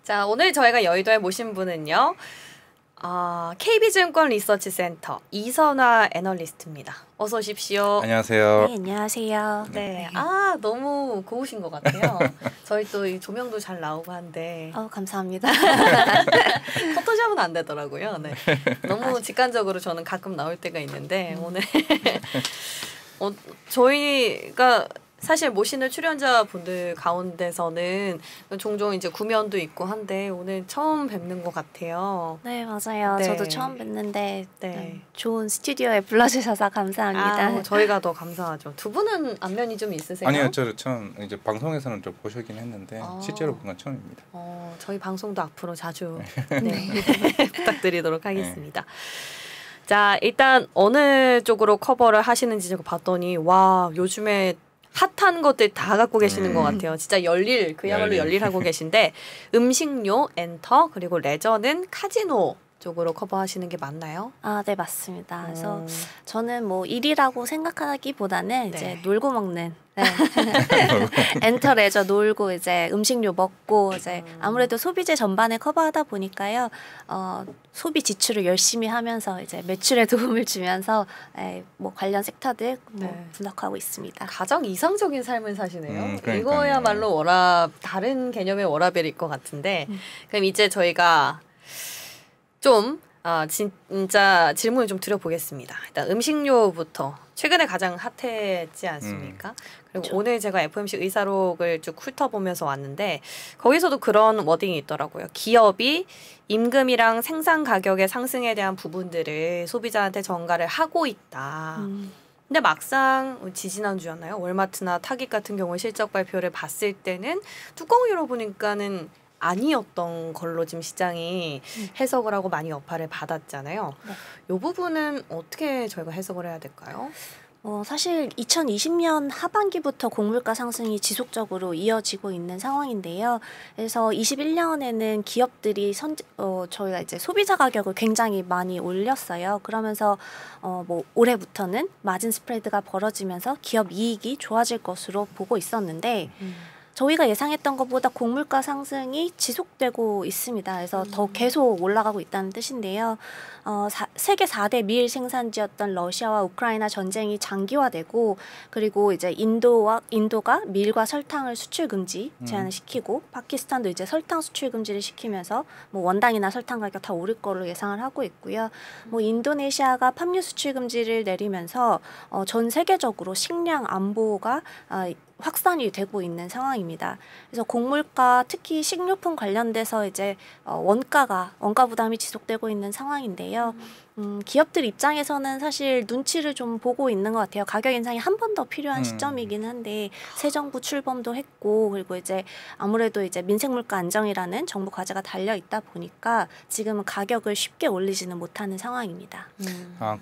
자, 오늘 저희가 여의도에 모신 분은요. KB증권 리서치센터 이선화 애널리스트입니다. 어서 오십시오. 안녕하세요. 네, 안녕하세요. 네, 너무 고우신 것 같아요. 저희 또 이 조명도 잘 나오고 한데. 감사합니다. 포토샵은 안 되더라고요. 네, 너무 직관적으로 저는 가끔 나올 때가 있는데 오늘 저희가 사실 모시는 출연자분들 가운데서는 종종 이제 구면도 있고 한데 오늘 처음 뵙는 것 같아요. 네, 맞아요. 네. 저도 처음 뵀는데 네. 좋은 스튜디오에 불러주셔서 감사합니다. 저희가 더 감사하죠. 두 분은 안면이 좀 있으세요? 아니요, 저는 처음 이제 방송에서는 좀 보시긴 했는데 실제로 본 건 처음입니다. 저희 방송도 앞으로 자주 부탁드리도록 하겠습니다. 자, 일단 어느 쪽으로 커버를 하시는지 제가 봤더니 와, 요즘에 핫한 것들 다 갖고 계시는 것 같아요. 진짜 그야말로 열일하고 계신데 음식료, 엔터, 그리고 레저는 카지노 쪽으로 커버하시는 게 맞나요? 네, 맞습니다. 그래서 저는 뭐 일이라고 생각하기보다는 이제 놀고 먹는 엔터 레저 놀고 이제 음식료 먹고 이제 아무래도 소비재 전반에 커버하다 보니까요. 소비 지출을 열심히 하면서 이제 매출에 도움을 주면서 뭐 관련 섹터들 분석하고 있습니다. 가장 이상적인 삶을 사시네요. 그러니까요. 이거야말로 다른 개념의 워라벨일 것 같은데 그럼 이제 저희가 좀 진짜 질문을 좀 드려보겠습니다. 일단 음식료부터 최근에 가장 핫했지 않습니까? 그리고 그렇죠. 오늘 제가 FOMC 의사록을 쭉 훑어보면서 왔는데 거기서도 그런 워딩이 있더라고요. 기업이 임금이랑 생산 가격의 상승에 대한 부분들을 소비자한테 전가를 하고 있다. 근데 막상 지지난주였나요? 월마트나 타깃 같은 경우 실적 발표를 봤을 때는 뚜껑을 열어보니까는 아니었던 걸로 지금 시장이 해석을 하고 많이 여파를 받았잖아요. 이 부분은 어떻게 저희가 해석을 해야 될까요? 사실 2020년 하반기부터 곡물가 상승이 지속적으로 이어지고 있는 상황인데요. 그래서 21년에는 기업들이 저희가 이제 소비자 가격을 굉장히 많이 올렸어요. 그러면서 뭐 올해부터는 마진 스프레드가 벌어지면서 기업 이익이 좋아질 것으로 보고 있었는데 저희가 예상했던 것보다 곡물가 상승이 지속되고 있습니다. 그래서 더 계속 올라가고 있다는 뜻인데요. 세계 4대 밀 생산지였던 러시아와 우크라이나 전쟁이 장기화되고 그리고 이제 인도가 밀과 설탕을 수출 금지 제한을 시키고 파키스탄도 이제 설탕 수출 금지를 시키면서 뭐 원당이나 설탕 가격 다 오를 걸로 예상을 하고 있고요. 뭐 인도네시아가 팜유 수출 금지를 내리면서 전 세계적으로 식량 안보가 확산이 되고 있는 상황입니다. 그래서 곡물가 특히 식료품 관련돼서 이제 원가 부담이 지속되고 있는 상황인데요. 기업들 입장에서는 사실 눈치를 좀 보고 있는 것 같아요. 가격 인상이 한 번 더 필요한 시점이긴 한데 새 정부 출범도 했고 그리고 이제 아무래도 이제 민생물가 안정이라는 정부 과제가 달려 있다 보니까 지금은 가격을 쉽게 올리지는 못하는 상황입니다.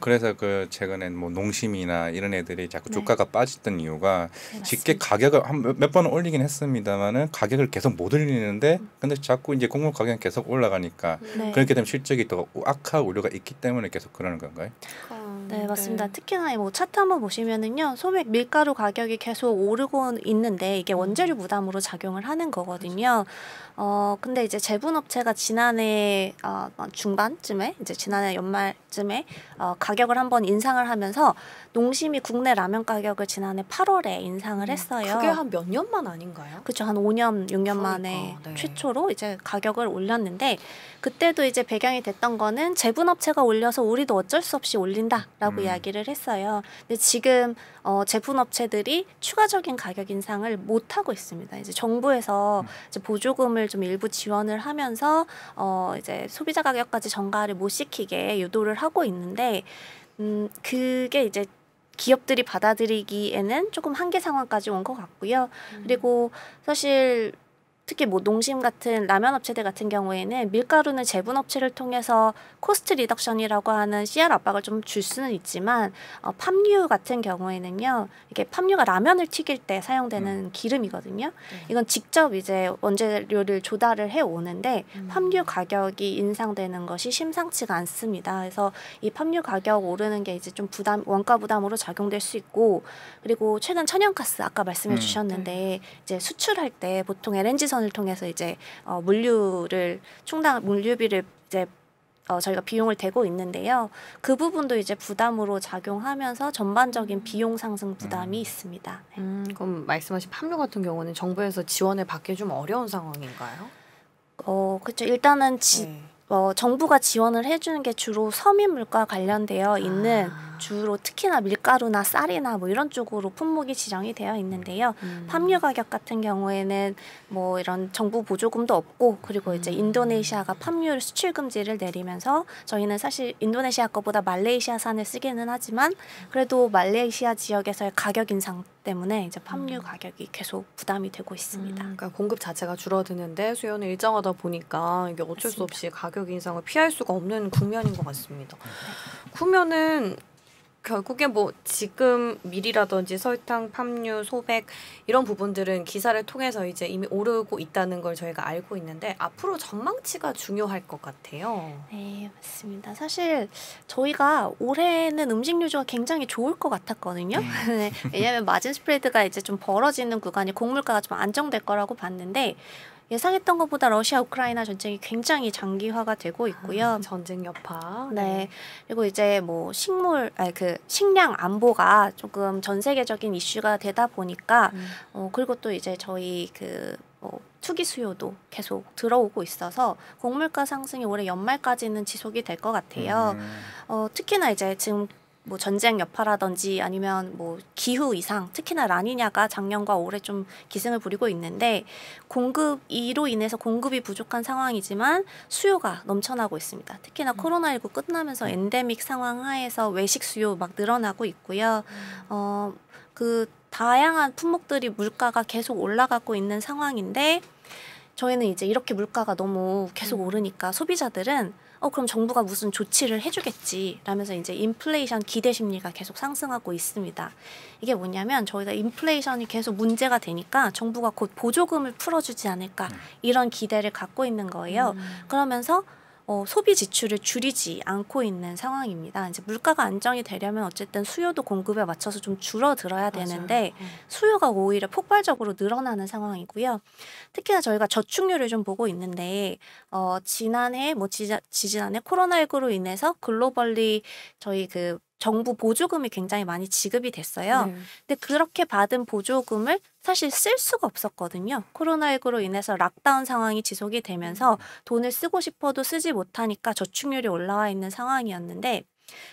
그래서 최근에 뭐 농심이나 이런 애들이 자꾸 주가가 빠졌던 이유가 쉽게 가격을 몇 번은 올리긴 했습니다만은 가격을 계속 못 올리는데 근데 자꾸 이제 곡물 가격이 계속 올라가니까 그렇게 되면 실적이 더 악화할 우려가 있기 때문에 계속 그러는 건가요? 네, 맞습니다. 특히나 뭐 차트 한번 보시면은요, 소맥 밀가루 가격이 계속 오르고 있는데 이게 원재료 부담으로 작용을 하는 거거든요. 근데 이제 제분업체가 지난해 중반쯤에 이제 지난해 연말쯤에 가격을 한번 인상을 하면서 농심이 국내 라면 가격을 지난해 8월에 인상을 했어요. 그게 한 몇 년만 아닌가요? 그렇죠. 한 5년, 6년 만에 최초로 이제 가격을 올렸는데 그때도 이제 배경이 됐던 거는 제분업체가 올려서 우리도 어쩔 수 없이 올린다라고 이야기를 했어요. 근데 지금 제분업체들이 추가적인 가격 인상을 못 하고 있습니다. 이제 정부에서 이제 보조금을 좀 일부 지원을 하면서 이제 소비자 가격까지 전가를 못 시키게 유도를 하고 있는데 그게 이제 기업들이 받아들이기에는 조금 한계 상황까지 온 것 같고요. 그리고 사실 특히 뭐 농심 같은 라면 업체들 같은 경우에는 밀가루는 제분업체를 통해서 코스트 리덕션이라고 하는 CR 압박을 좀 줄 수는 있지만 팜유 같은 경우에는요, 이게 팜유가 라면을 튀길 때 사용되는 기름이거든요. 이건 직접 이제 원재료를 조달을 해 오는데 팜유 가격이 인상되는 것이 심상치가 않습니다. 그래서 이 팜유 가격 오르는 게 이제 좀 원가 부담으로 작용될 수 있고, 그리고 최근 천연가스 아까 말씀해 주셨는데 이제 수출할 때 보통 LNG 정부선을 통해서 이제 물류비를 이제 저희가 비용을 대고 있는데요. 그 부분도 이제 부담으로 작용하면서 전반적인 비용 상승 부담이 있습니다. 그럼 말씀하신 팜유 같은 경우는 정부에서 지원을 받기 좀 어려운 상황인가요? 그렇죠. 일단은 정부가 지원을 해주는 게 주로 서민 물가 관련되어 있는 주로 특히나 밀가루나 쌀이나 뭐 이런 쪽으로 품목이 지정이 되어 있는데요. 팜유 가격 같은 경우에는 뭐 이런 정부 보조금도 없고 그리고 이제 인도네시아가 팜유 수출 금지를 내리면서 저희는 사실 인도네시아 거보다 말레이시아산을 쓰기는 하지만 그래도 말레이시아 지역에서의 가격 인상 때문에 이제 팜유 가격이 계속 부담이 되고 있습니다. 그러니까 공급 자체가 줄어드는데 수요는 일정하다 보니까 이게 어쩔 수 없이 가격 인상을 피할 수가 없는 국면인 것 같습니다. 그러면은 결국에 뭐 지금 밀이라든지 설탕, 팜유, 소백 이런 부분들은 기사를 통해서 이제 이미 오르고 있다는 걸 저희가 알고 있는데 앞으로 전망치가 중요할 것 같아요. 네, 맞습니다. 사실 저희가 올해는 음식료주가 굉장히 좋을 것 같았거든요. 네, 왜냐하면 마진 스프레드가 이제 좀 벌어지는 구간이 곡물가가 좀 안정될 거라고 봤는데 예상했던 것보다 러시아 우크라이나 전쟁이 굉장히 장기화가 되고 있고요. 전쟁 여파. 네. 그리고 이제 뭐 식량 안보가 조금 전 세계적인 이슈가 되다 보니까 그리고 또 이제 저희 투기 수요도 계속 들어오고 있어서 곡물가 상승이 올해 연말까지는 지속이 될 것 같아요. 특히나 이제 지금 뭐 전쟁 여파라든지 아니면 뭐 기후 이상, 특히나 라니냐가 작년과 올해 좀 기승을 부리고 있는데 이로 인해서 공급이 부족한 상황이지만 수요가 넘쳐나고 있습니다. 특히나 코로나19 끝나면서 엔데믹 상황 하에서 외식 수요 막 늘어나고 있고요. 다양한 품목들이 물가가 계속 올라가고 있는 상황인데 저희는 이제 이렇게 물가가 너무 계속 오르니까 소비자들은 그럼 정부가 무슨 조치를 해주겠지 라면서 이제 인플레이션 기대 심리가 계속 상승하고 있습니다. 이게 뭐냐면 저희가 인플레이션이 계속 문제가 되니까 정부가 곧 보조금을 풀어주지 않을까 이런 기대를 갖고 있는 거예요. 그러면서 소비 지출을 줄이지 않고 있는 상황입니다. 이제 물가가 안정이 되려면 어쨌든 수요도 공급에 맞춰서 좀 줄어들어야 되는데 수요가 오히려 폭발적으로 늘어나는 상황이고요. 특히나 저희가 저축률을 좀 보고 있는데 지난해 지지난해 코로나19로 인해서 글로벌리 저희 정부 보조금이 굉장히 많이 지급이 됐어요. 근데 그렇게 받은 보조금을 사실 쓸 수가 없었거든요. 코로나19로 인해서 락다운 상황이 지속이 되면서 돈을 쓰고 싶어도 쓰지 못하니까 저축률이 올라와 있는 상황이었는데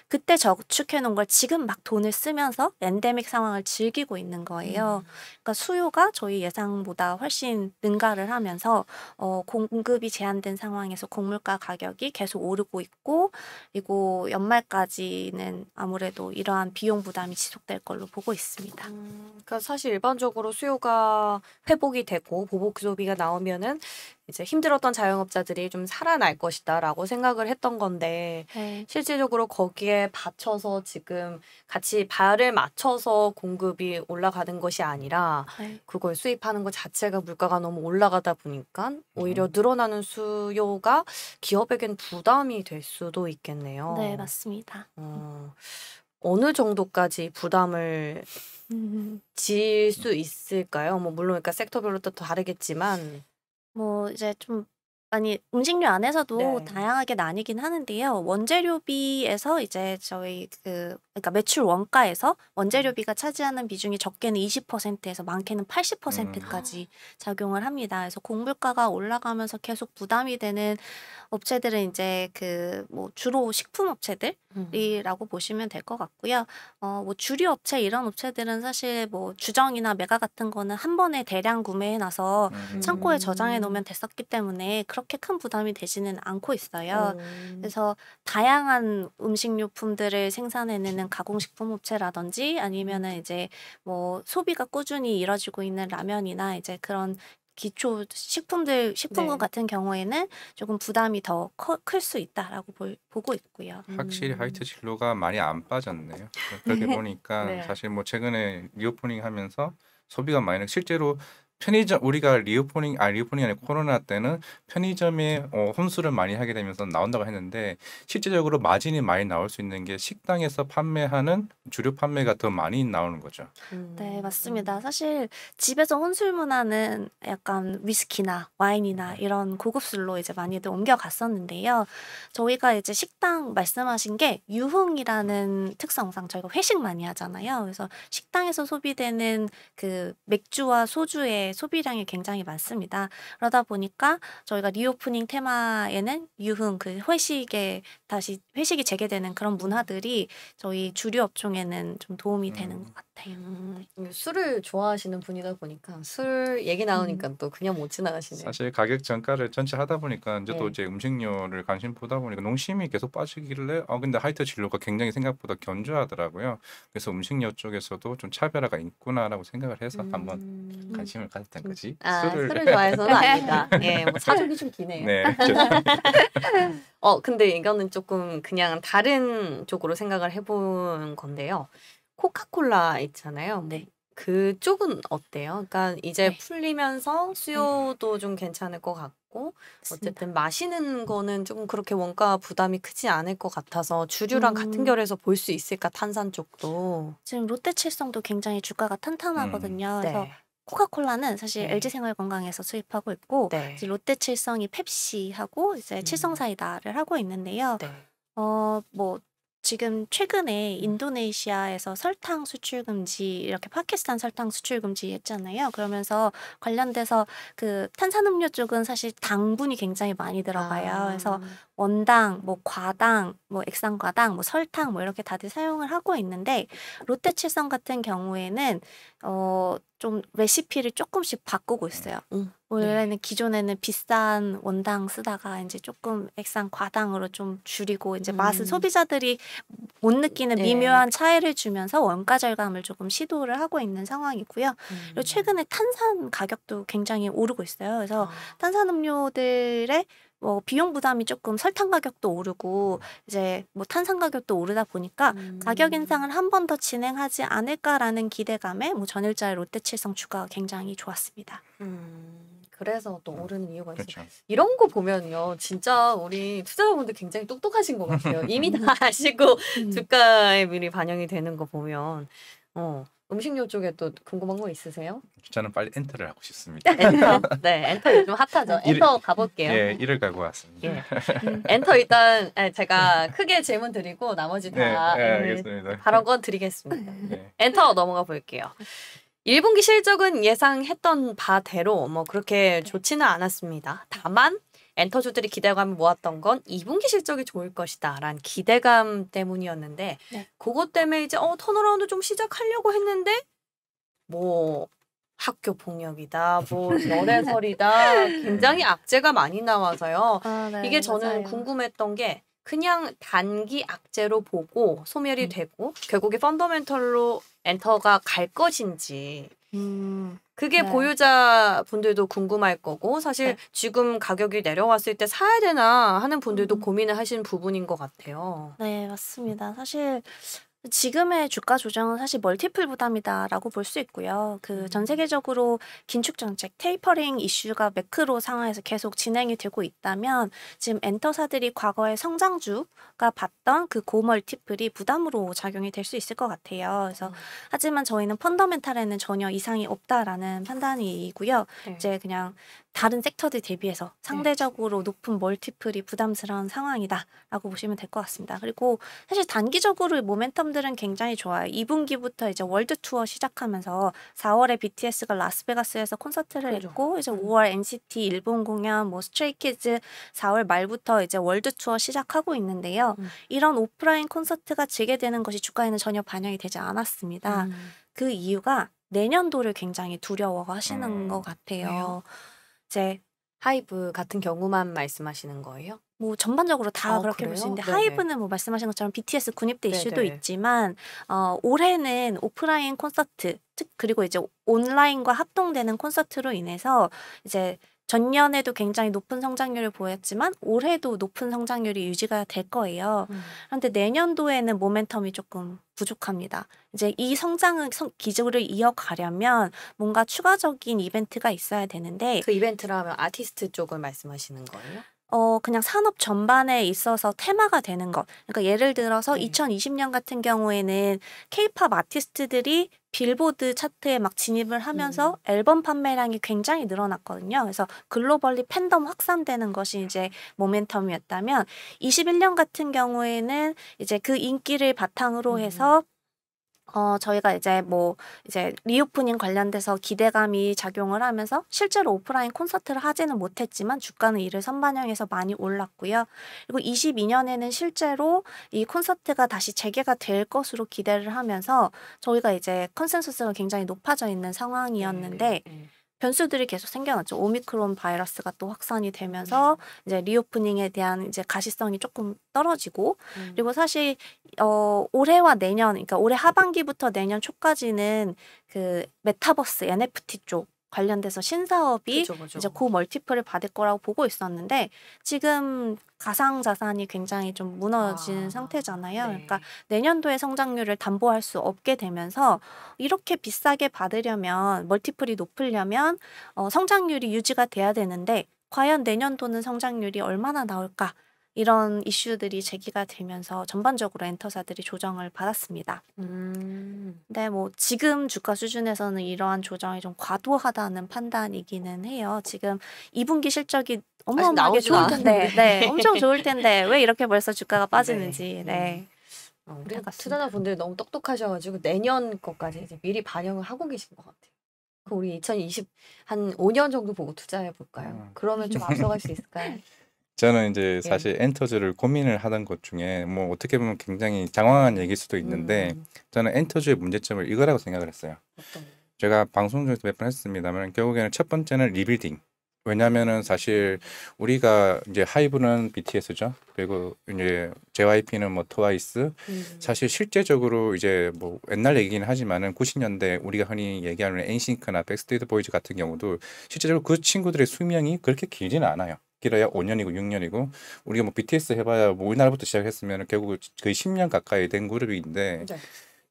그때 저축해 놓은 걸 지금 막 돈을 쓰면서 엔데믹 상황을 즐기고 있는 거예요. 그러니까 수요가 저희 예상보다 훨씬 능가를 하면서 공급이 제한된 상황에서 곡물가 가격이 계속 오르고 있고 그리고 연말까지는 아무래도 이러한 비용 부담이 지속될 걸로 보고 있습니다. 그러니까 사실 일반적으로 수요가 회복이 되고 보복 소비가 나오면은 이제 힘들었던 자영업자들이 좀 살아날 것이다라고 생각을 했던 건데 실질적으로 거기에 받쳐서 지금 같이 발을 맞춰서 공급이 올라가는 것이 아니라 그걸 수입하는 것 자체가 물가가 너무 올라가다 보니까 오히려 늘어나는 수요가 기업에겐 부담이 될 수도 있겠네요. 네, 맞습니다. 어느 정도까지 부담을 질 수 있을까요? 뭐 물론 그러니까 sektor별로 또 다르겠지만 뭐 이제 좀 많이 음식료 안에서도 다양하게 나뉘긴 하는데요. 원재료비에서 이제 저희 그러니까 매출 원가에서 원재료비가 차지하는 비중이 적게는 20%에서 많게는 80%까지 작용을 합니다. 그래서 곡물가가 올라가면서 계속 부담이 되는 업체들은 이제 뭐 주로 식품 업체들이라고 보시면 될 것 같고요. 뭐 주류 업체 이런 업체들은 사실 뭐 주정이나 메가 같은 거는 한 번에 대량 구매해놔서 창고에 저장해 놓으면 됐었기 때문에 그렇게 큰 부담이 되지는 않고 있어요. 그래서 다양한 음식료품들을 생산해내는 가공식품 업체라든지 아니면은 이제 뭐 소비가 꾸준히 이뤄지고 있는 라면이나 이제 그런 기초 식품군 같은 경우에는 조금 부담이 더 클 수 있다라고 보고 있고요. 확실히 화이트 진로가 많이 안 빠졌네요. 그렇게 보니까 사실 뭐 최근에 리오프닝 하면서 소비가 많이 실제로 편의점 우리가 리오프닝 아니고 코로나 때는 편의점에 혼수를 많이 하게 되면서 나온다고 했는데 실제적으로 마진이 많이 나올 수 있는 게 식당에서 판매하는 주류 판매가 더 많이 나오는 거죠. 네, 맞습니다. 사실 집에서 혼술 문화는 약간 위스키나 와인이나 이런 고급 술로 이제 많이들 옮겨갔었는데요. 저희가 이제 식당 말씀하신 게 유흥이라는 특성상 저희가 회식 많이 하잖아요. 그래서 식당에서 소비되는 그 맥주와 소주의 소비량이 굉장히 많습니다. 그러다 보니까 저희가 리오프닝 테마에는 유흥, 그 회식에 다시 회식이 재개되는 그런 문화들이 저희 주류 업종에는 좀 도움이 되는 것 같아요. 술을 좋아하시는 분이다 보니까 술 얘기 나오니까 또 그냥 못 지나가시네요. 사실 가격 전가를 전체 하다 보니까 이제 또 네. 이제 음식료를 관심 보다 보니까 농심이 계속 빠지길래 근데 하이트 진로가 굉장히 생각보다 견조하더라고요. 그래서 음식료 쪽에서도 좀 차별화가 있구나라고 생각을 해서 한번 관심을 가졌던 거지. 술을 좋아해서는 아니다. 예, 뭐 사족이 좀 기네요. 네, 죄송합니다. 근데 이거는 조금 그냥 다른 쪽으로 생각을 해본 건데요. 코카콜라 있잖아요. 네. 그쪽은 어때요? 그러니까 이제 네. 풀리면서 수요도 좀 괜찮을 것 같고 어쨌든 마시는 거는 조금 그렇게 원가 부담이 크지 않을 것 같아서 주류랑 같은 결에서 볼 수 있을까? 탄산 쪽도. 지금 롯데칠성도 굉장히 주가가 탄탄하거든요. 그래서 네. 코카콜라는 사실 네. LG생활건강에서 수입하고 있고 네. 이제 롯데칠성이 펩시하고 이제 칠성사이다를 하고 있는데요. 네. 뭐 지금 최근에 인도네시아에서 설탕 수출 금지, 이렇게 파키스탄 설탕 수출 금지 했잖아요. 그러면서 관련돼서 그 탄산음료 쪽은 사실 당분이 굉장히 많이 들어가요. 그래서 원당, 뭐 과당, 뭐 액상과당, 뭐 설탕 뭐 이렇게 다들 사용을 하고 있는데 롯데칠성 같은 경우에는 좀 레시피를 조금씩 바꾸고 있어요. 원래는 기존에는 비싼 원당 쓰다가 이제 조금 액상 과당으로 좀 줄이고 이제 맛을 소비자들이 못 느끼는 네. 미묘한 차이를 주면서 원가 절감을 조금 시도를 하고 있는 상황이고요. 그리고 최근에 탄산 가격도 굉장히 오르고 있어요. 그래서 탄산음료들의 비용 부담이 조금 설탕 가격도 오르고 이제 뭐 탄산 가격도 오르다 보니까 가격 인상을 한 번 더 진행하지 않을까라는 기대감에 뭐 전일자의 롯데칠성 주가가 굉장히 좋았습니다. 그래서 또 오르는 이유가 있어요. 그렇죠. 이런 거 보면요, 진짜 우리 투자자분들 굉장히 똑똑하신 것 같아요. 이미 다 아시고 주가에 미리 반영이 되는 거 보면 음식료 쪽에 또 궁금한 거 있으세요? 저는 빨리 엔터를 하고 싶습니다. 엔터, 네, 엔터 요즘 핫하죠. 엔터 가볼게요. 예, 이를 가고 왔습니다. 예. 엔터 일단 제가 크게 질문 드리고 나머지 다 알겠습니다. 발언권 드리겠습니다. 네. 엔터 넘어가 볼게요. 1분기 실적은 예상했던 바대로 뭐 그렇게 좋지는 않았습니다. 다만 엔터주들이 기대감을 모았던 건 2분기 실적이 좋을 것이다 라는 기대감 때문이었는데 그것 때문에 이제 턴어라운드 좀 시작하려고 했는데 뭐 학교 폭력이다, 뭐 열애설이다, 굉장히 악재가 많이 나와서요. 네, 이게 저는 맞아요. 궁금했던 게 그냥 단기 악재로 보고 소멸이 되고 결국에 펀더멘털로 엔터가 갈 것인지 그게 네. 보유자분들도 궁금할 거고 사실 지금 가격이 내려왔을 때 사야 되나 하는 분들도 고민을 하시는 부분인 것 같아요. 네, 맞습니다. 사실 지금의 주가 조정은 사실 멀티플 부담이다라고 볼 수 있고요. 그 전 세계적으로 긴축 정책, 테이퍼링 이슈가 매크로 상황에서 계속 진행이 되고 있다면 지금 엔터사들이 과거의 성장주가 봤던 그 고멀티플이 부담으로 작용이 될 수 있을 것 같아요. 그래서 하지만 저희는 펀더멘탈에는 전혀 이상이 없다라는 판단이고요. 이제 그냥 다른 섹터들 대비해서 상대적으로 높은 멀티플이 부담스러운 상황이다라고 보시면 될 것 같습니다. 그리고 사실 단기적으로 모멘텀들은 굉장히 좋아요. 2분기부터 이제 월드 투어 시작하면서 4월에 BTS가 라스베가스에서 콘서트를 했고 이제 5월 NCT 일본 공연, 뭐 스트레이키즈 4월 말부터 이제 월드 투어 시작하고 있는데요. 이런 오프라인 콘서트가 재개되는 것이 주가에는 전혀 반영이 되지 않았습니다. 그 이유가 내년도를 굉장히 두려워하시는 것 같아요. 왜요? 이제 하이브 같은 경우만 말씀하시는 거예요? 뭐 전반적으로 다 그렇게 볼 수 그래요? 있는데 네네. 하이브는 뭐 말씀하신 것처럼 BTS 군입대 이슈도 네네. 있지만 올해는 오프라인 콘서트 그리고 이제 온라인과 합동되는 콘서트로 인해서 이제 전년에도 굉장히 높은 성장률을 보였지만 올해도 높은 성장률이 유지가 될 거예요. 그런데 내년도에는 모멘텀이 조금 부족합니다. 이제 이 기조를 이어가려면 뭔가 추가적인 이벤트가 있어야 되는데 그 이벤트라 하면 아티스트 쪽을 말씀하시는 거예요? 그냥 산업 전반에 있어서 테마가 되는 것. 그러니까 예를 들어서 네. 2020년 같은 경우에는 케이팝 아티스트들이 빌보드 차트에 막 진입을 하면서 앨범 판매량이 굉장히 늘어났거든요. 그래서 글로벌리 팬덤 확산되는 것이 이제 모멘텀이었다면 21년 같은 경우에는 이제 그 인기를 바탕으로 해서 저희가 이제 리오프닝 관련돼서 기대감이 작용을 하면서 실제로 오프라인 콘서트를 하지는 못했지만 주가는 이를 선반영해서 많이 올랐고요. 그리고 22년에는 실제로 이 콘서트가 다시 재개가 될 것으로 기대를 하면서 저희가 이제 컨센서스가 굉장히 높아져 있는 상황이었는데 변수들이 계속 생겨났죠. 오미크론 바이러스가 또 확산이 되면서 이제 리오프닝에 대한 이제 가시성이 조금 떨어지고 그리고 사실 올해와 내년, 그러니까 올해 하반기부터 내년 초까지는 그 메타버스 NFT 쪽 관련돼서 신사업이 그죠. 이제 고 멀티플을 받을 거라고 보고 있었는데 지금 가상 자산이 굉장히 좀 무너진 상태잖아요. 네. 그러니까 내년도의 성장률을 담보할 수 없게 되면서 이렇게 비싸게 받으려면 멀티플이 높으려면 성장률이 유지가 돼야 되는데 과연 내년도는 성장률이 얼마나 나올까? 이런 이슈들이 제기가 되면서 전반적으로 엔터사들이 조정을 받았습니다. 근데 뭐 지금 주가 수준에서는 이러한 조정이 좀 과도하다는 판단이기는 해요. 지금 2분기 실적이 어마어마하게 좋을 텐데, 네, 엄청 좋을 텐데 왜 이렇게 벌써 주가가 빠지는지, 네. 우리 투자자분들이 너무 똑똑하셔가지고 내년 것까지 이제 미리 반영을 하고 계신 것 같아요. 그럼 우리 2020 한 5년 정도 보고 투자해 볼까요? 그러면 좀 앞서갈 수 있을까요? 저는 이제 사실 엔터주를 고민을 하던 것 중에 뭐 어떻게 보면 굉장히 장황한 얘기일 수도 있는데 저는 엔터주의 문제점을 이거라고 생각을 했어요. 어떤? 제가 방송 중에서 몇 번 했습니다만 결국에는 첫 번째는 리빌딩. 왜냐면은 사실 우리가 이제 하이브는 BTS죠. 그리고 이제 JYP는 뭐 트와이스. 사실 실제적으로 이제 뭐 옛날 얘기긴 하지만은 90년대 우리가 흔히 얘기하는 엔싱크나 백스트리트 보이즈 같은 경우도 실제적으로 그 친구들의 수명이 그렇게 길지는 않아요. 길어야 5년이고 6년이고 우리가 뭐 BTS 해봐야 뭐 우리나라부터 시작했으면 결국 거의 10년 가까이 된 그룹인데 네.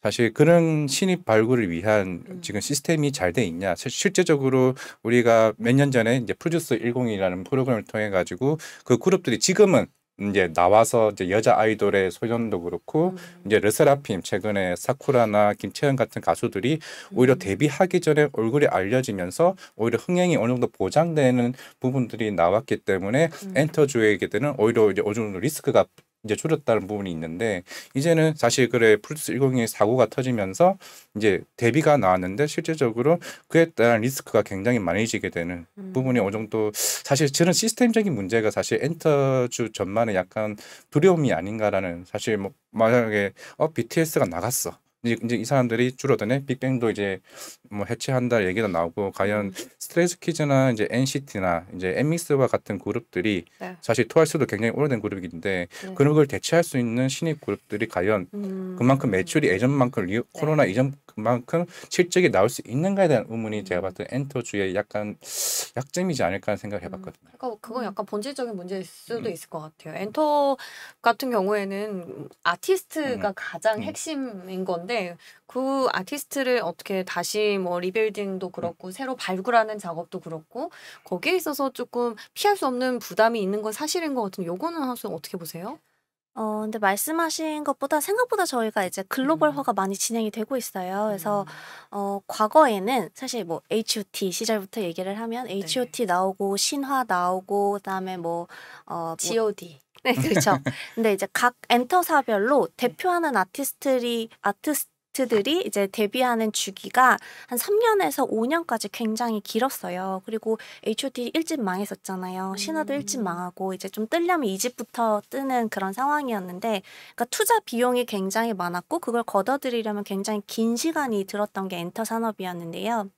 사실 그런 신입 발굴을 위한 지금 시스템이 잘 돼 있냐? 실제적으로 우리가 몇 년 전에 이제 프로듀스 101이라는 프로그램을 통해 가지고 그 그룹들이 지금은 이제 나와서 이제 여자 아이돌의 소년도 그렇고 이제 르세라핌 최근에 사쿠라나 김채연 같은 가수들이 오히려 데뷔하기 전에 얼굴이 알려지면서 오히려 흥행이 어느 정도 보장되는 부분들이 나왔기 때문에 엔터주에게는 오히려 이제 어느 정도 리스크가 이제 줄였다는 부분이 있는데 이제는 사실 그래 플러스 102의 사고가 터지면서 이제 대비가 나왔는데 실제적으로 그에 따른 리스크가 굉장히 많이 지게 되는 부분이 어느 정도 사실 저는 시스템적인 문제가 사실 엔터주 전반에 약간 두려움이 아닌가라는 사실 뭐 만약에 BTS가 나갔어. 이제 이 사람들이 줄어드네. 빅뱅도 이제 뭐 해체한다 얘기도 나오고 과연 스트레이키즈나 이제 NCT나 이제 엠믹스와 같은 그룹들이 사실 트와이스도 굉장히 오래된 그룹인데 그런 걸 대체할 수 있는 신입 그룹들이 과연 그만큼 매출이 예전만큼 코로나 이전 그만큼 실적이 나올 수 있는가에 대한 의문이 제가 봤을 때 엔터주의 약간 약점이지 않을까 하는 생각을 해봤거든요. 그러니까 그건 약간 본질적인 문제일 수도 있을 것 같아요. 엔터 같은 경우에는 아티스트가 가장 핵심인 건데 그 아티스트를 어떻게 다시 뭐 리빌딩도 그렇고 새로 발굴하는 작업도 그렇고 거기에 있어서 조금 피할 수 없는 부담이 있는 건 사실인 것 같은데 요거는 하수 어떻게 보세요? 근데 말씀하신 것보다 생각보다 저희가 이제 글로벌화가 많이 진행이 되고 있어요. 그래서 과거에는 사실 뭐 H.O.T 시절부터 얘기를 하면 H.O.T 나오고 신화 나오고 그다음에 뭐 G.O.D. 네, 그렇죠. 근데 이제 각 엔터사별로 대표하는 아티스트들이 이제 데뷔하는 주기가 한 3년에서 5년까지 굉장히 길었어요. 그리고 H.O.T 일집 망했었잖아요. 신화도 일집 망하고 이제 좀 뜨려면 2집부터 뜨는 그런 상황이었는데 그러니까 투자 비용이 굉장히 많았고 그걸 걷어들이려면 굉장히 긴 시간이 들었던 게 엔터 산업이었는데요.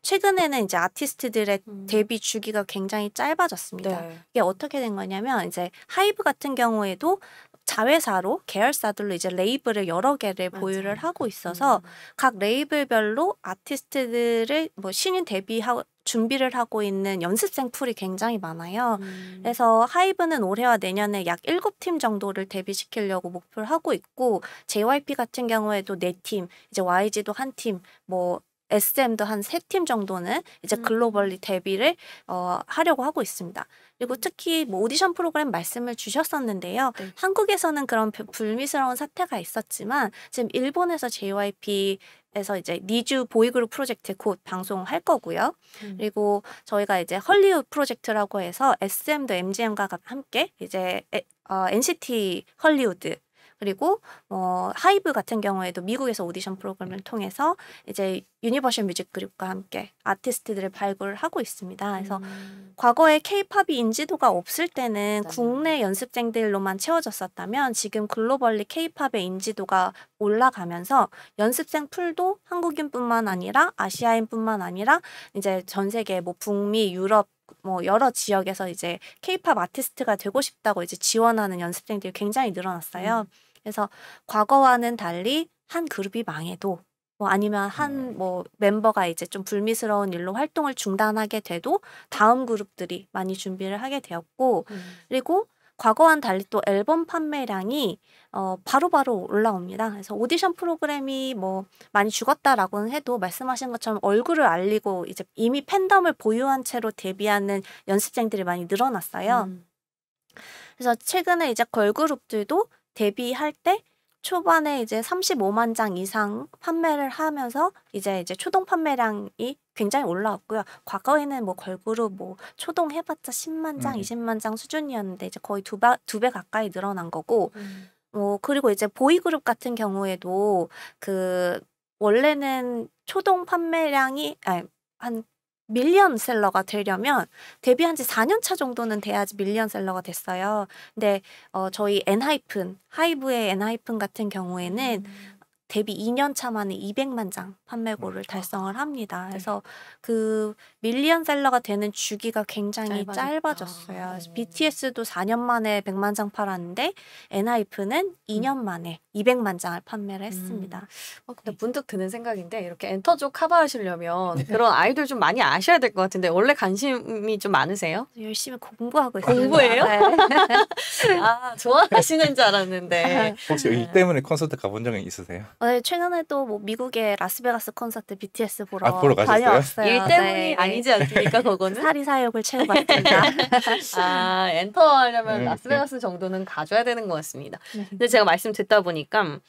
최근에는 이제 아티스트들의 데뷔 주기가 굉장히 짧아졌습니다. 이게 어떻게 된 거냐면 이제 하이브 같은 경우에도 자회사로 계열사들로 이제 레이블을 여러 개를 보유를 하고 있어서 각 레이블별로 아티스트들을 뭐 신인 데뷔하고 준비를 하고 있는 연습생 풀이 굉장히 많아요. 그래서 하이브는 올해와 내년에 약 7팀 정도를 데뷔시키려고 목표를 하고 있고 JYP 같은 경우에도 4팀, 이제 YG도 1팀, 뭐 SM도 한 3팀 정도는 이제 글로벌리 데뷔를 하려고 하고 있습니다. 그리고 특히 뭐 오디션 프로그램 말씀을 주셨었는데요. 네. 한국에서는 그런 불미스러운 사태가 있었지만 지금 일본에서 JYP에서 이제 니쥬 보이그룹 프로젝트 곧 방송할 거고요. 그리고 저희가 이제 헐리우드 프로젝트라고 해서 SM도 MGM과 함께 이제 NCT 헐리우드 그리고 하이브 같은 경우에도 미국에서 오디션 프로그램을 통해서 이제 유니버셜 뮤직 그룹과 함께 아티스트들을 발굴을 하고 있습니다. 그래서 과거에 K-팝이 인지도가 없을 때는 국내 연습생들로만 채워졌었다면 지금 글로벌리 K-팝의 인지도가 올라가면서 연습생 풀도 한국인뿐만 아니라 아시아인뿐만 아니라 이제 전 세계 뭐 북미, 유럽 뭐 여러 지역에서 이제 K-팝 아티스트가 되고 싶다고 이제 지원하는 연습생들이 굉장히 늘어났어요. 그래서 과거와는 달리 한 그룹이 망해도 뭐 아니면 한 뭐 멤버가 이제 좀 불미스러운 일로 활동을 중단하게 돼도 다음 그룹들이 많이 준비를 하게 되었고 그리고 과거와는 달리 또 앨범 판매량이 바로바로 올라옵니다. 그래서 오디션 프로그램이 뭐 많이 죽었다라고는 해도 말씀하신 것처럼 얼굴을 알리고 이제 이미 팬덤을 보유한 채로 데뷔하는 연습생들이 많이 늘어났어요. 그래서 최근에 이제 걸그룹들도 데뷔할 때 초반에 이제 35만 장 이상 판매를 하면서 이제 초동 판매량이 굉장히 올라왔고요. 과거에는 뭐 걸그룹 뭐 초동 해봤자 10만 장, 20만 장 수준이었는데 이제 거의 두 배 가까이 늘어난 거고, 그리고 이제 보이그룹 같은 경우에도 원래는 초동 판매량이 한 밀리언셀러가 되려면 데뷔한 지 4년 차 정도는 돼야지 밀리언셀러가 됐어요. 근데 저희 하이브의 엔하이픈 같은 경우에는 데뷔 2년 차 만에 200만 장 판매고를 달성을 합니다. 그래서 그 밀리언셀러가 되는 주기가 굉장히 짧아졌어요. 그래서 BTS도 4년 만에 100만 장 팔았는데 엔하이픈은 2년 만에 200만 장을 판매를 했습니다. 근데 문득 드는 생각인데 이렇게 엔터 쪽 커버하시려면 그런 아이돌 좀 많이 아셔야 될 것 같은데 원래 관심이 좀 많으세요? 열심히 공부하고 있어요. 공부해요? 네. 아, 좋아하시는 줄 알았는데. 혹시 일 때문에 콘서트 가본 적은 있으세요? 네, 최근에도 뭐 미국의 라스베가스 콘서트 BTS 보러 가셨어요? 다녀왔어요. 일 때문이 네. 아니지 않습니까, 그거는? 사리사욕을 채워봤습니다. 엔터 하려면 라스베가스 정도는 가져야 되는 것 같습니다. 근데 제가 말씀 듣다 보니까,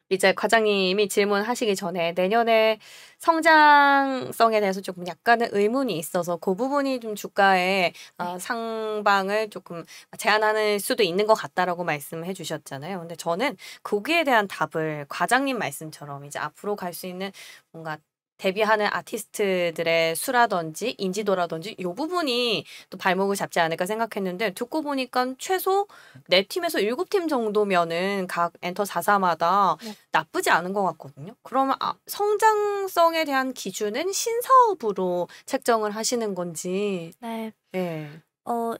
이제 과장님이 질문하시기 전에 내년에 성장성에 대해서 조금 약간의 의문이 있어서 그 부분이 좀 주가의 상방을 조금 제한하는 수도 있는 것 같다라고 말씀해 주셨잖아요. 근데 저는 거기에 대한 답을 과장님 말씀처럼 이제 앞으로 갈 수 있는 뭔가 데뷔하는 아티스트들의 수라든지 인지도라든지 이 부분이 또 발목을 잡지 않을까 생각했는데 듣고 보니까 최소 4팀에서 7팀 정도면은 각 엔터 4사마다 나쁘지 않은 것 같거든요. 그러면 성장성에 대한 기준은 신사업으로 책정을 하시는 건지. 네. 네.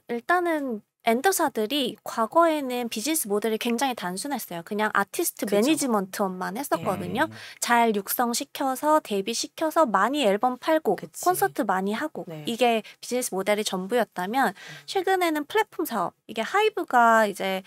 일단은 엔더사들이 과거에는 비즈니스 모델이 굉장히 단순했어요. 그냥 아티스트 그쵸. 매니지먼트만 했었거든요. 잘 육성시켜서 데뷔시켜서 많이 앨범 팔고 그치. 콘서트 많이 하고 네. 이게 비즈니스 모델이 전부였다면 최근에는 플랫폼 사업, 이게 하이브가 이제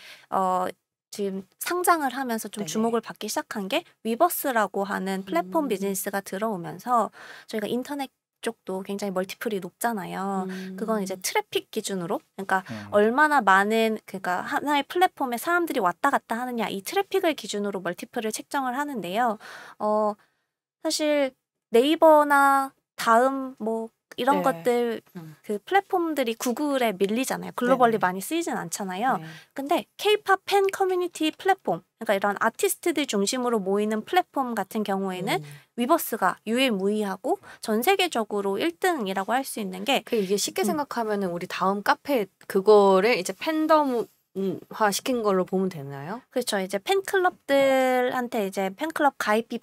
지금 상장을 하면서 좀 네네. 주목을 받기 시작한 게 위버스라고 하는 플랫폼 비즈니스가 들어오면서 저희가 인터넷 쪽도 굉장히 멀티플이 높잖아요. 그건 이제 트래픽 기준으로, 그러니까 얼마나 많은, 그러니까 하나의 플랫폼에 사람들이 왔다 갔다 하느냐, 이 트래픽을 기준으로 멀티플을 책정을 하는데요. 사실 네이버나 다음 뭐 이런 네. 것들 그 플랫폼들이 구글에 밀리잖아요. 글로벌리 네네. 많이 쓰이진 않잖아요. 네. 근데 K-팝 팬 커뮤니티 플랫폼, 그러니까 이런 아티스트들 중심으로 모이는 플랫폼 같은 경우에는 위버스가 유일무이하고 전 세계적으로 1등이라고 할 수 있는 게, 이게 쉽게 생각하면은 우리 다음 카페 그거를 이제 팬덤화 시킨 걸로 보면 되나요? 그렇죠. 이제 팬클럽들한테 이제 팬클럽 가입비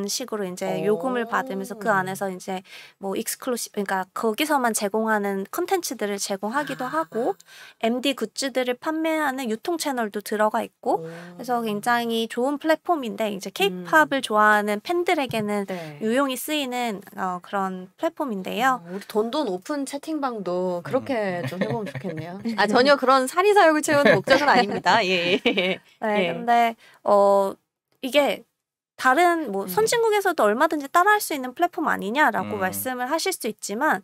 식으로 이제 요금을 받으면서 그 안에서 이제 뭐 익스클루시브 그러니까 거기서만 제공하는 컨텐츠들을 제공하기도 하고 MD 굿즈들을 판매하는 유통 채널도 들어가 있고 그래서 굉장히 좋은 플랫폼인데 이제 K-팝을 좋아하는 팬들에게는 네. 유용히 쓰이는 그런 플랫폼인데요. 우리 돈돈 오픈 채팅방도 그렇게 좀 해보면 좋겠네요. 아 전혀 그런 사리 사욕을 채우는 목적은 아닙니다. 예. 네, 예. 근데 이게 다른 뭐 선진국에서도 얼마든지 따라할 수 있는 플랫폼 아니냐라고 말씀을 하실 수 있지만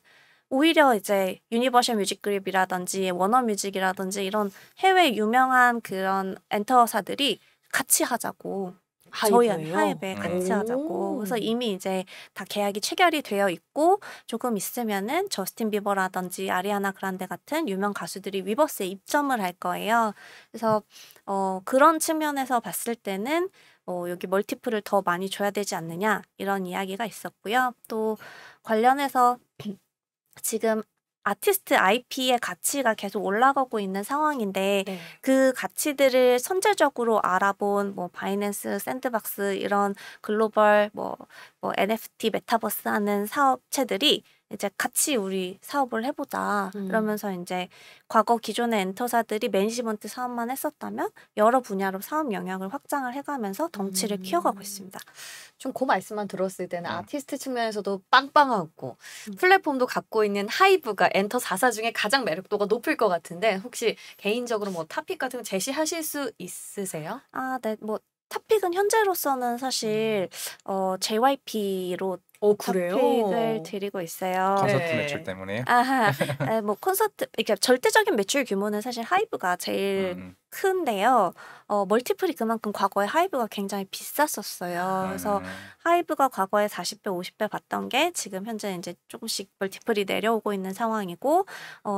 오히려 이제 유니버셜 뮤직 그룹이라든지 워너뮤직이라든지 이런 해외 유명한 그런 엔터사들이 같이 하자고 저희 하이브에 같이 하자고 그래서 이미 이제 다 계약이 체결이 되어 있고 조금 있으면은 저스틴 비버라든지 아리아나 그란데 같은 유명 가수들이 위버스에 입점을 할 거예요. 그래서 그런 측면에서 봤을 때는 여기 멀티플을 더 많이 줘야 되지 않느냐 이런 이야기가 있었고요. 또 관련해서 지금 아티스트 IP의 가치가 계속 올라가고 있는 상황인데 네. 그 가치들을 선제적으로 알아본 뭐 바이낸스, 샌드박스 이런 글로벌 뭐 NFT 메타버스 하는 사업체들이 이제 같이 우리 사업을 해보자 그러면서 이제 과거 기존의 엔터사들이 매니지먼트 사업만 했었다면 여러 분야로 사업 영역을 확장을 해가면서 덩치를 키워가고 있습니다. 좀 그 말씀만 들었을 때는 아티스트 측면에서도 빵빵하고 플랫폼도 갖고 있는 하이브가 엔터 4사 중에 가장 매력도가 높을 것 같은데 혹시 개인적으로 뭐 토픽 같은 거 제시하실 수 있으세요? 아, 네. 뭐 탑픽은 현재로서는 사실 JYP로 그래요? 탑픽을 드리고 있어요. 콘서트 네. 매출 때문에요? 아하, 뭐 콘서트 이렇게 절대적인 매출 규모는 사실 하이브가 제일 큰데요. 멀티플이 그만큼 과거에 하이브가 굉장히 비쌌었어요. 그래서 하이브가 과거에 40배, 50배 받던 게 지금 현재 이제 조금씩 멀티플이 내려오고 있는 상황이고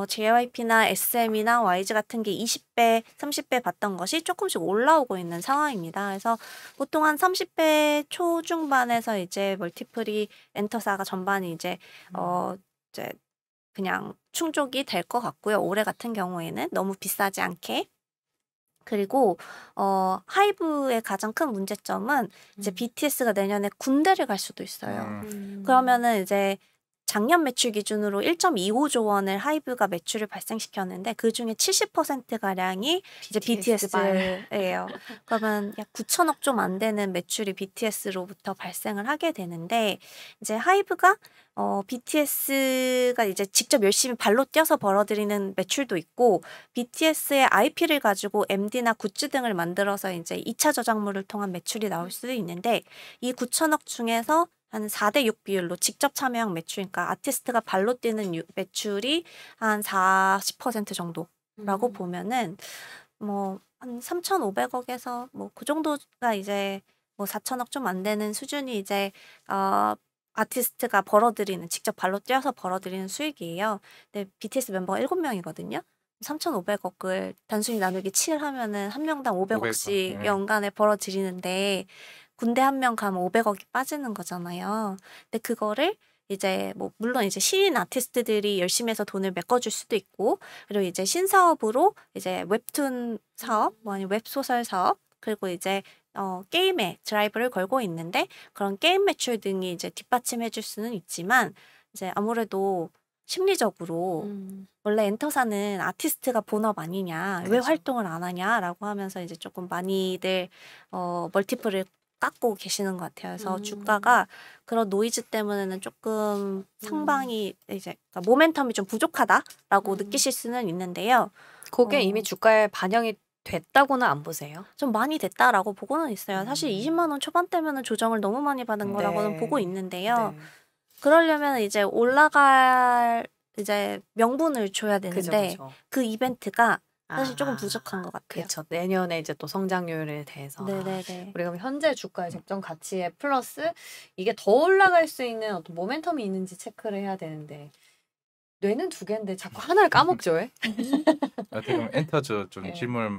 JYP나 SM이나 YG 같은 게 20배, 30배 받던 것이 조금씩 올라오고 있는 상황입니다. 그래서 보통 한 30배 초중반에서 이제 멀티플이 엔터사가 전반이 이제 이제 그냥 충족이 될 것 같고요. 올해 같은 경우에는 너무 비싸지 않게. 그리고 하이브의 가장 큰 문제점은 이제 BTS가 내년에 군대를 갈 수도 있어요. 그러면은 이제 작년 매출 기준으로 1.25조 원을 하이브가 매출을 발생시켰는데 그 중에 70%가량이 이제 BTS예요. 그러면 약 9천억 좀 안 되는 매출이 BTS로부터 발생을 하게 되는데 이제 하이브가 BTS가 이제 직접 열심히 발로 뛰어서 벌어들이는 매출도 있고 BTS의 IP를 가지고 MD나 굿즈 등을 만들어서 이제 2차 저작물을 통한 매출이 나올 수도 있는데 이 9천억 중에서 한 4대6 비율로 직접 참여형 매출, 그러니까 아티스트가 발로 뛰는 매출이 한 40% 정도라고 보면은 뭐 한 3,500억에서 뭐 그 정도가 이제 뭐 4천억 좀 안 되는 수준이 이제 아티스트가 벌어들이는 직접 발로 뛰어서 벌어들이는 수익이에요. 근데 BTS 멤버가 7명이거든요. 3,500억을 단순히 나누기 7 하면은 한 명당 500억씩 연간에 벌어들이는데 군대 한 명 가면 500억이 빠지는 거잖아요. 근데 그거를 이제 뭐 물론 이제 신인 아티스트들이 열심히 해서 돈을 메꿔줄 수도 있고 그리고 이제 신사업으로 이제 웹툰 사업, 뭐 아니면 웹소설 사업 그리고 이제 게임에 드라이브를 걸고 있는데 그런 게임 매출 등이 이제 뒷받침해줄 수는 있지만 이제 아무래도 심리적으로 원래 엔터사는 아티스트가 본업 아니냐 왜 활동을 안 하냐라고 하면서 이제 조금 많이들 멀티플을 깎고 계시는 것 같아요. 그래서 주가가 그런 노이즈 때문에는 조금 상방이 이제 그러니까 모멘텀이 좀 부족하다라고 느끼실 수는 있는데요. 그게 이미 주가에 반영이 됐다고는 안 보세요? 좀 많이 됐다라고 보고는 있어요. 사실 20만 원 초반대면은 조정을 너무 많이 받은 거라고는 보고 있는데요. 그러려면 이제 올라갈 이제 명분을 줘야 되는데 그죠. 그 이벤트가 사실 조금 부족한 것 같아요. 그렇죠. 내년에 이제 또 성장률에 대해서 네네네. 우리가 현재 주가의 적정 가치에 플러스 이게 더 올라갈 수 있는 어떤 모멘텀이 있는지 체크를 해야 되는데 뇌는 두 개인데 자꾸 하나를 까먹죠. 왜? 어떻게 보면 엔터즈 좀 네. 질문을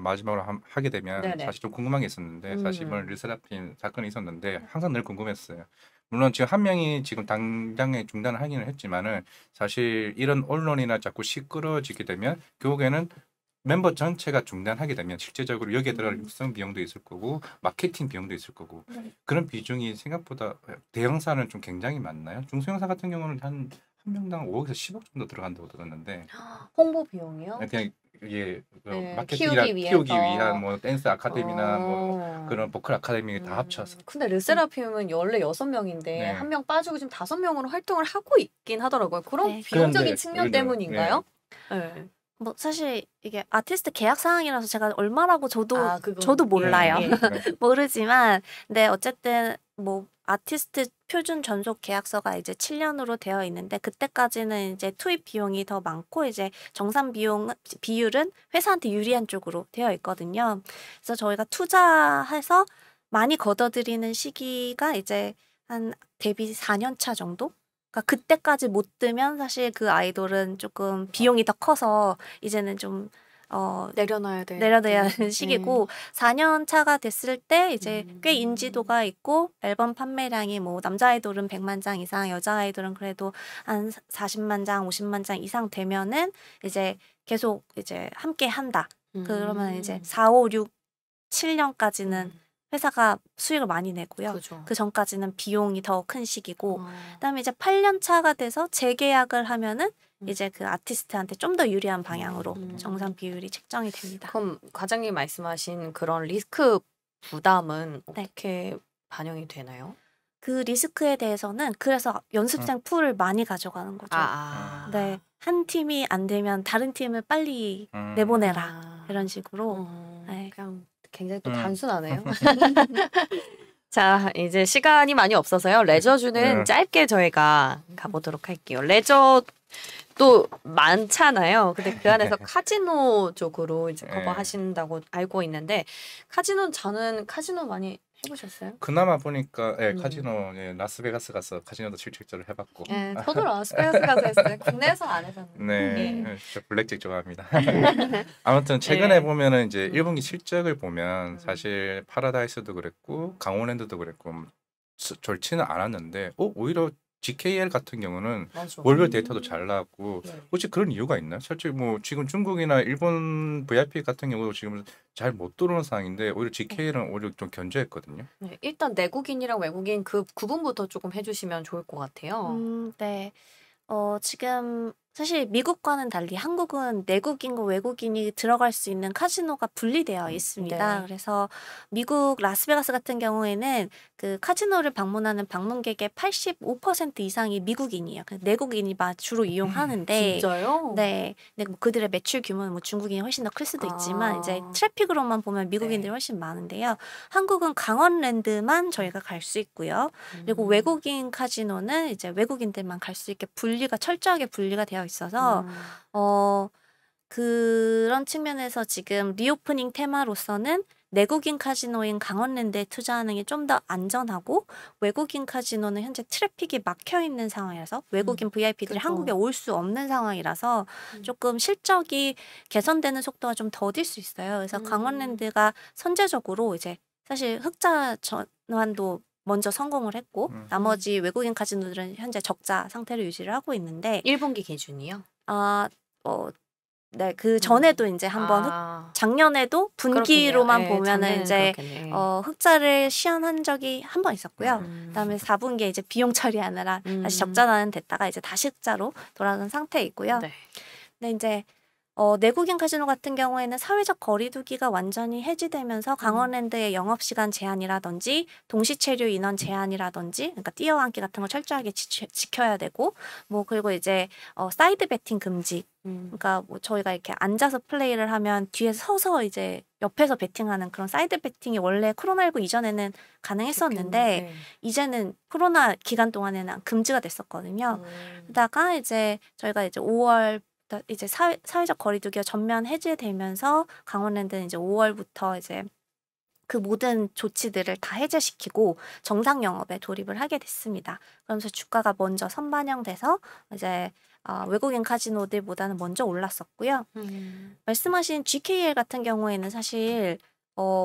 마지막으로 하게 되면 네네. 사실 좀 궁금한 게 있었는데 사실 이번 르세라핌 사건이 있었는데 항상 늘 궁금했어요. 물론 지금 한 명이 지금 당장에 중단을 하기는 했지만은 사실 이런 언론이나 자꾸 시끄러워지게 되면 결국에는 멤버 전체가 중단하게 되면 실제적으로 여기에 들어갈 육성 비용도 있을 거고 마케팅 비용도 있을 거고 그런 비중이 생각보다 대형사는 좀 굉장히 많나요? 중소형사 같은 경우는 한 명당 5억에서 10억 정도 들어간다고 들었는데 홍보 비용이요? 그냥 이게 네, 마케팅이랑 키우기 키우기 위해서. 위한 뭐 댄스 아카데미나 뭐 어. 그런 보컬 아카데미 다 합쳐서 근데 르세라핌은 원래 6명인데 네. 한 명 빠지고 지금 5명으로 활동을 하고 있긴 하더라고요. 그런 네. 비용적인 그런데, 측면 그런데, 때문인가요? 네. 뭐 사실 이게 아티스트 계약 사항이라서 제가 얼마라고 저도 그건, 몰라요. 예, 모르지만 근데 어쨌든 뭐 아티스트 표준 전속 계약서가 이제 7년으로 되어 있는데 그때까지는 이제 투입 비용이 더 많고 이제 정산 비율은 회사한테 유리한 쪽으로 되어 있거든요. 그래서 저희가 투자해서 많이 걷어들이는 시기가 이제 한 데뷔 4년 차 정도? 그러니까 그때까지 못 뜨면 사실 그 아이돌은 조금 비용이 더 커서 이제는 좀 내려놔야 하는 시기고 4년 차가 됐을 때 이제 꽤 음. 인지도가 있고 앨범 판매량이 뭐 남자 아이돌은 100만 장 이상, 여자 아이돌은 그래도 한 40만 장, 50만 장 이상 되면은 이제 계속 이제 함께 한다. 그러면 이제 4, 5, 6, 7년까지는 회사가 수익을 많이 내고요. 그죠. 그 전까지는 비용이 더 큰 시기고 그다음에 이제 8년 차가 돼서 재계약을 하면은 이제 그 아티스트한테 좀 더 유리한 방향으로 정산 비율이 책정이 됩니다. 그럼 과장님 말씀하신 그런 리스크 부담은 어떻게 반영이 되나요? 그 리스크에 대해서는 그래서 연습생 풀을 많이 가져가는 거죠. 네, 한 팀이 안 되면 다른 팀을 빨리 내보내라 이런 식으로. 네. 그냥 굉장히 또 단순하네요. 자, 이제 시간이 많이 없어서요. 레저주는 짧게 저희가 가보도록 할게요. 레저도 많잖아요. 근데 그 안에서 카지노 쪽으로 이제 커버하신다고 알고 있는데 저는 카지노 많이 해보셨어요? 그나마 보니까 카지노 라스베가스 가서 카지노도 실질적으로 해봤고 네, 저도 라스베가스 가서 했어요. 국내에서 안 해봤는데. 네, 저 블랙잭 좋아합니다. 아무튼 최근에 보면은 이제 1분기 실적을 보면 사실 파라다이스도 그랬고 강원랜드도 그랬고 좋지는 않았는데 오히려 GKL 같은 경우는 월별 데이터도 잘 나왔고 혹시 그런 이유가 있나요? 실제 뭐 지금 중국이나 일본 VIP 같은 경우도 지금 잘 못 들어오는 상황인데 오히려 GKL은 오히려 좀 견조했거든요. 네, 일단 내국인이랑 외국인 그 구분부터 조금 해주시면 좋을 것 같아요. 네. 지금 사실 미국과는 달리 한국은 내국인과 외국인이 들어갈 수 있는 카지노가 분리되어 있습니다. 네. 그래서 미국 라스베가스 같은 경우에는 그 카지노를 방문하는 방문객의 85% 이상이 미국인이에요. 내국인이 주로 이용하는데 진짜요? 네. 근데 뭐 그들의 매출 규모는 뭐 중국인이 훨씬 더 클 수도 있지만 이제 트래픽으로만 보면 미국인들이 훨씬 많은데요. 한국은 강원랜드만 저희가 갈 수 있고요. 그리고 외국인 카지노는 이제 외국인들만 갈 수 있게 철저하게 분리가 되어 있어서 그런 측면에서 지금 리오프닝 테마로서는 내국인 카지노인 강원랜드에 투자하는 게 좀 더 안전하고 외국인 카지노는 현재 트래픽이 막혀 있는 상황이라서 외국인 VIP들이 한국에 올 수 없는 상황이라서 조금 실적이 개선되는 속도가 좀 더딜 수 있어요. 그래서 강원랜드가 선제적으로 이제 사실 흑자 전환도 먼저 성공을 했고 나머지 외국인 카지노들은 현재 적자 상태를 유지를 하고 있는데 1분기 기준이요? 네, 그 전에도 이제 한번 작년에도 분기로만 보면은 이제 흑자를 시현한 적이 한 번 있었고요. 그다음에 4분기에 이제 비용 처리하느라 다시 적자는 됐다가 이제 다시 흑자로 돌아간 상태에 있고요. 네. 근데 이제 내국인 카지노 같은 경우에는 사회적 거리두기가 완전히 해지되면서 강원랜드의 영업시간 제한이라든지 동시체류 인원 제한이라든지 그러니까 뛰어앉기 같은 거 철저하게 지켜야 되고 뭐 그리고 이제 사이드 베팅 금지 그러니까 뭐 저희가 이렇게 앉아서 플레이를 하면 뒤에 서서 이제 옆에서 베팅하는 그런 사이드 베팅이 원래 코로나19 이전에는 가능했었는데 이제는 코로나 기간 동안에는 금지가 됐었거든요. 그러다가 이제 저희가 이제 5월 이제 사회적 거리두기가 전면 해제되면서 강원랜드는 이제 5월부터 이제 그 모든 조치들을 다 해제시키고 정상 영업에 돌입을 하게 됐습니다. 그러면서 주가가 먼저 선반영돼서 이제 외국인 카지노들보다는 먼저 올랐었고요. 말씀하신 GKL 같은 경우에는 사실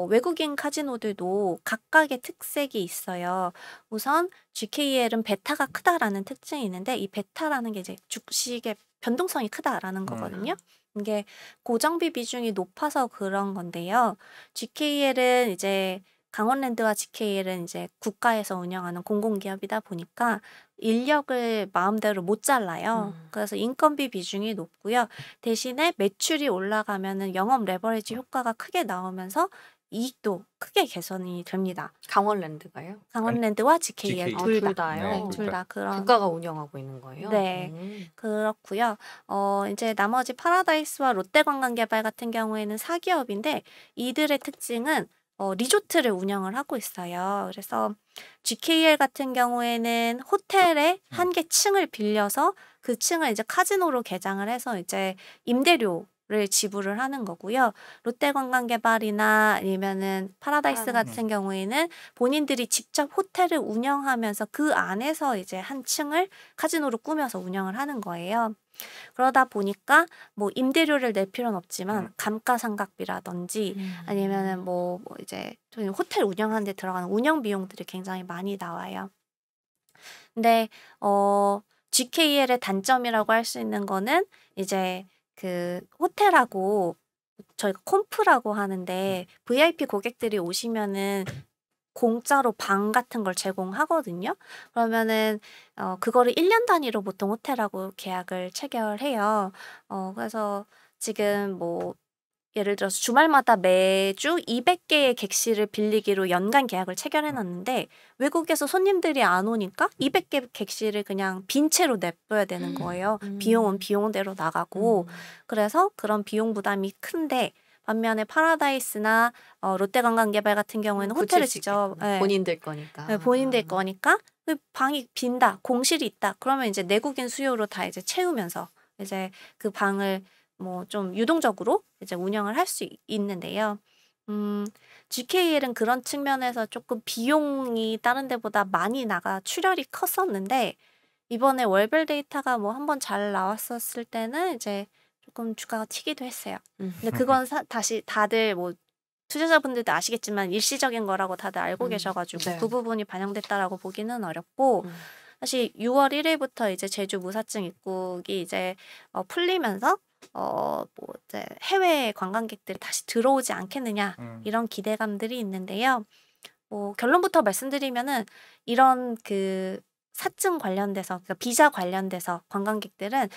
외국인 카지노들도 각각의 특색이 있어요. 우선 GKL은 베타가 크다라는 특징이 있는데 이 베타라는 게 이제 주식의 변동성이 크다라는 거거든요. 이게 고정비 비중이 높아서 그런 건데요. GKL은 이제 강원랜드와 GKL은 이제 국가에서 운영하는 공공기업이다 보니까 인력을 마음대로 못 잘라요. 그래서 인건비 비중이 높고요. 대신에 매출이 올라가면은 영업 레버리지 효과가 크게 나오면서 이익도 크게 개선이 됩니다. 강원랜드가요? 강원랜드와 GKL GKL. 둘 다. 다요? 네, 둘 다 그런. 국가가 운영하고 있는 거예요? 네. 그렇고요. 이제 나머지 파라다이스와 롯데관광개발 같은 경우에는 사기업인데 이들의 특징은 리조트를 운영을 하고 있어요. 그래서 GKL 같은 경우에는 호텔의 한 개 층을 빌려서 그 층을 이제 카지노로 개장을 해서 이제 임대료를 지불을 하는 거고요. 롯데관광개발이나 아니면은 파라다이스 같은 경우에는 본인들이 직접 호텔을 운영하면서 그 안에서 이제 한 층을 카지노로 꾸며서 운영을 하는 거예요. 그러다 보니까 뭐 임대료를 낼 필요는 없지만 감가상각비라든지 아니면은 뭐 이제 저희 호텔 운영하는 데 들어가는 운영 비용들이 굉장히 많이 나와요. 근데 GKL의 단점이라고 할 수 있는 거는 이제 그 호텔하고 저희가 콤프라고 하는데 VIP 고객들이 오시면은 공짜로 방 같은 걸 제공하거든요. 그러면은 그거를 1년 단위로 보통 호텔하고 계약을 체결해요. 그래서 지금 뭐 예를 들어서 주말마다 매주 200개의 객실을 빌리기로 연간 계약을 체결해 놨는데 외국에서 손님들이 안 오니까 200개 객실을 그냥 빈 채로 냅둬야 되는 거예요. 비용은 비용대로 나가고 그래서 그런 비용 부담이 큰데 반면에 파라다이스나 롯데관광개발 같은 경우에는 호텔을 직접 본인들 거니까. 네, 본인들 거니까 그 방이 빈다, 공실이 있다. 그러면 이제 내국인 수요로 다 이제 채우면서 이제 그 방을 뭐 좀 유동적으로 이제 운영을 할 수 있는데요. GKL은 그런 측면에서 조금 비용이 다른 데보다 많이 나가 출혈이 컸었는데 이번에 월별 데이터가 뭐 한번 잘 나왔었을 때는 이제 조금 주가가 튀기도 했어요. 근데 그건 다시 다들 뭐 투자자분들도 아시겠지만 일시적인 거라고 다들 알고 계셔가지고 네. 그 부분이 반영됐다라고 보기는 어렵고 사실 6월 1일부터 이제 제주 무사증 입국이 이제 풀리면서 뭐 이제 해외 관광객들이 다시 들어오지 않겠느냐 이런 기대감들이 있는데요. 뭐 결론부터 말씀드리면은 이런 그 사증 관련돼서 그러니까 비자 관련돼서 관광객들은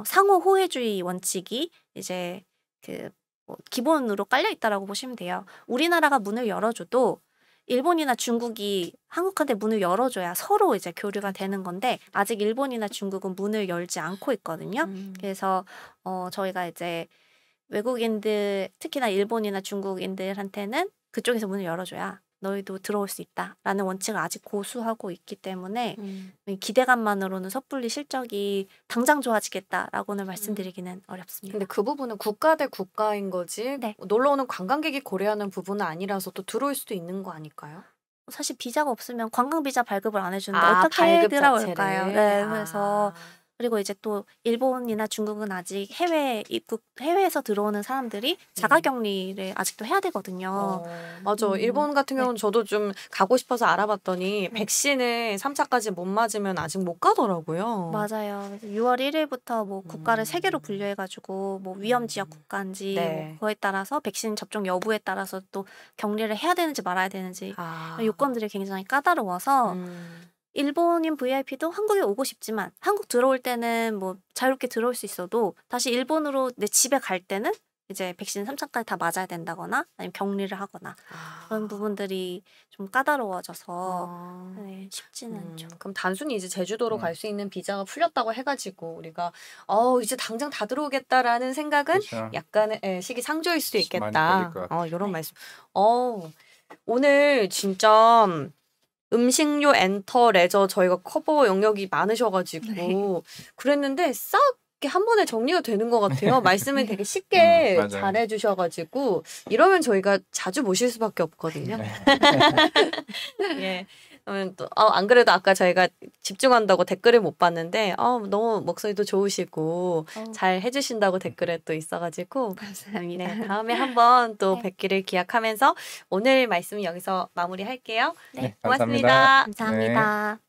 상호 호혜주의 원칙이 이제 그 뭐 기본으로 깔려 있다라고 보시면 돼요. 우리나라가 문을 열어줘도 일본이나 중국이 한국한테 문을 열어줘야 서로 이제 교류가 되는 건데 아직 일본이나 중국은 문을 열지 않고 있거든요. 그래서 저희가 이제 외국인들 특히나 일본이나 중국인들한테는 그쪽에서 문을 열어줘야 너희도 들어올 수 있다라는 원칙을 아직 고수하고 있기 때문에 기대감만으로는 섣불리 실적이 당장 좋아지겠다라고는 말씀드리기는 어렵습니다. 근데 그 부분은 국가 대 국가인 거지 네. 놀러 오는 관광객이 고려하는 부분은 아니라서 또 들어올 수도 있는 거 아닐까요? 사실 비자가 없으면 관광 비자 발급을 안 해주는데 아, 어떻게 발급 들어올까요? 자체를. 네, 그래서 그리고 이제 또 일본이나 중국은 아직 해외에서 들어오는 사람들이 자가격리를 아직도 해야 되거든요. 맞아. 일본 같은 경우는 저도 좀 가고 싶어서 알아봤더니 백신을 3차까지 못 맞으면 아직 못 가더라고요. 맞아요. 그래서 6월 1일부터 뭐 국가를 세 개로 분류해가지고 뭐 위험 지역 국가인지 네. 뭐 그거에 따라서 백신 접종 여부에 따라서 또 격리를 해야 되는지 말아야 되는지 요건들이 굉장히 까다로워서 일본인 VIP도 한국에 오고 싶지만 한국 들어올 때는 뭐 자유롭게 들어올 수 있어도 다시 일본으로 내 집에 갈 때는 이제 백신 3차까지 다 맞아야 된다거나 아니면 격리를 하거나 그런 부분들이 좀 까다로워져서 네, 쉽지는 않죠. 그럼 단순히 이제 제주도로 갈 수 있는 비자가 풀렸다고 해가지고 우리가 이제 당장 다 들어오겠다라는 생각은 그렇죠. 약간의 시기상조일 수도 많이 있겠다. 걸릴 것 이런 네. 말씀. 오늘 진짜 음식료, 엔터, 레저 저희가 커버 영역이 많으셔가지고 그랬는데 싹 이렇게 한 번에 정리가 되는 것 같아요. 말씀을 되게 쉽게 맞아요. 잘해주셔가지고 이러면 저희가 자주 모실 수밖에 없거든요. 예. 또 안 그래도 아까 저희가 집중한다고 댓글을 못 봤는데 너무 목소리도 좋으시고 잘 해주신다고 댓글에 또 있어가지고 감사합니다. 네, 다음에 한번 또 네. 뵙기를 기약하면서 오늘 말씀 여기서 마무리할게요. 네, 고맙습니다. 감사합니다. 감사합니다.